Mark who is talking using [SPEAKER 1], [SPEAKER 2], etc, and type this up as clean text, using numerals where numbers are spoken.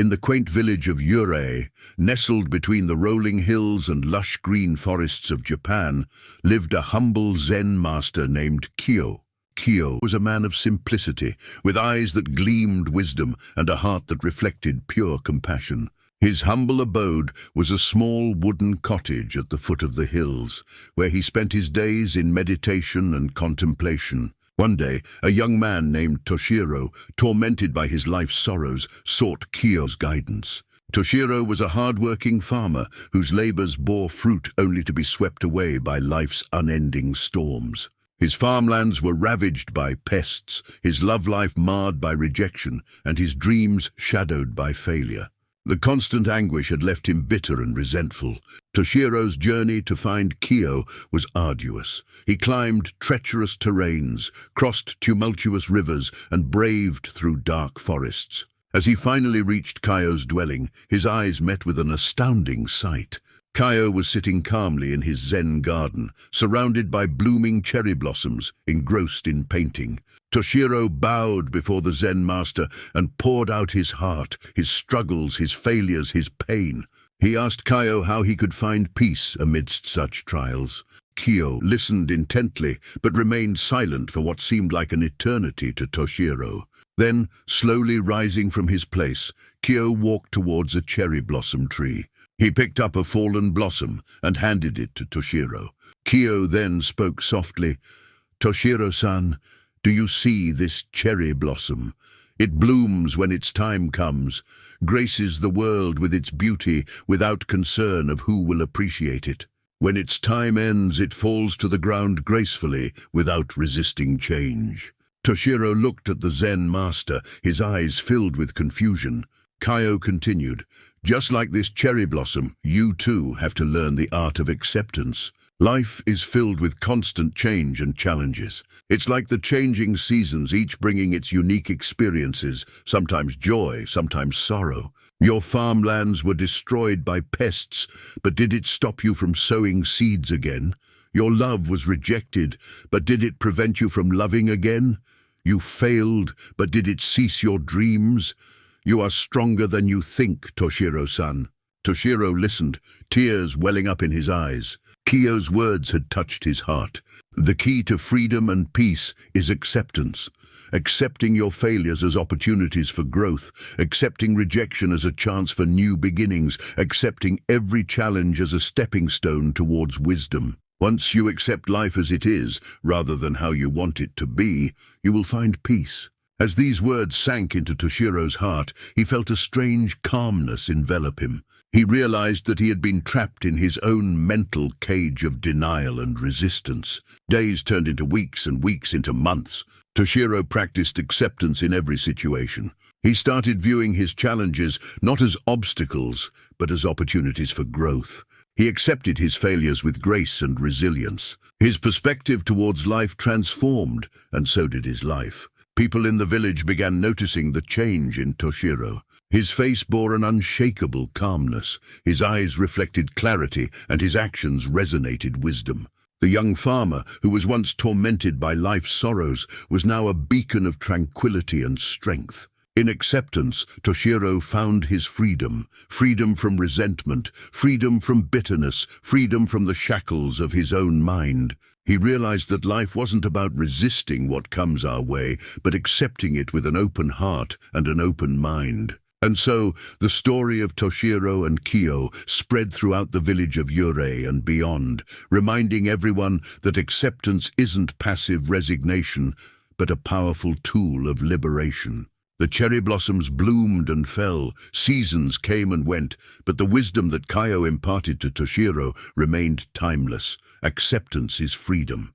[SPEAKER 1] In the quaint village of Yurei, nestled between the rolling hills and lush green forests of Japan, lived a humble Zen master named Kyo. Kyo was a man of simplicity, with eyes that gleamed wisdom and a heart that reflected pure compassion. His humble abode was a small wooden cottage at the foot of the hills, where he spent his days in meditation and contemplation. One day, a young man named Toshiro, tormented by his life's sorrows, sought Kyo's guidance. Toshiro was a hard-working farmer whose labors bore fruit only to be swept away by life's unending storms. His farmlands were ravaged by pests, his love life marred by rejection, and his dreams shadowed by failure. The constant anguish had left him bitter and resentful. Toshiro's journey to find Kyo was arduous. He climbed treacherous terrains, crossed tumultuous rivers, and braved through dark forests. As he finally reached Kyo's dwelling, his eyes met with an astounding sight. Kyo was sitting calmly in his Zen garden, surrounded by blooming cherry blossoms, engrossed in painting. Toshiro bowed before the Zen master and poured out his heart, his struggles, his failures, his pain. He asked Kyo how he could find peace amidst such trials. Kyo listened intently, but remained silent for what seemed like an eternity to Toshiro. Then, slowly rising from his place, Kyo walked towards a cherry blossom tree. He picked up a fallen blossom and handed it to Toshiro. Kyo then spoke softly, "Toshiro-san, do you see this cherry blossom? It blooms when its time comes, graces the world with its beauty without concern of who will appreciate it. When its time ends, it falls to the ground gracefully without resisting change." Toshiro looked at the Zen master, his eyes filled with confusion. Kyo continued, "Just like this cherry blossom, you too have to learn the art of acceptance. Life is filled with constant change and challenges. It's like the changing seasons, each bringing its unique experiences, sometimes joy, sometimes sorrow. Your farmlands were destroyed by pests, but did it stop you from sowing seeds again? Your love was rejected, but did it prevent you from loving again? You failed, but did it cease your dreams? You are stronger than you think, Toshiro-san." Toshiro listened, tears welling up in his eyes. Kyo's words had touched his heart. The key to freedom and peace is acceptance. Accepting your failures as opportunities for growth, accepting rejection as a chance for new beginnings, accepting every challenge as a stepping stone towards wisdom. Once you accept life as it is, rather than how you want it to be, you will find peace. As these words sank into Toshiro's heart, he felt a strange calmness envelop him. He realized that he had been trapped in his own mental cage of denial and resistance. Days turned into weeks and weeks into months. Toshiro practiced acceptance in every situation. He started viewing his challenges not as obstacles, but as opportunities for growth. He accepted his failures with grace and resilience. His perspective towards life transformed, and so did his life. People in the village began noticing the change in Toshiro. His face bore an unshakable calmness, his eyes reflected clarity, and his actions resonated wisdom. The young farmer, who was once tormented by life's sorrows, was now a beacon of tranquility and strength. In acceptance, Toshiro found his freedom, freedom from resentment, freedom from bitterness, freedom from the shackles of his own mind. He realized that life wasn't about resisting what comes our way, but accepting it with an open heart and an open mind. And so, the story of Toshiro and Kyo spread throughout the village of Yurei and beyond, reminding everyone that acceptance isn't passive resignation, but a powerful tool of liberation. The cherry blossoms bloomed and fell, seasons came and went, but the wisdom that Kyo imparted to Toshiro remained timeless. Acceptance is freedom.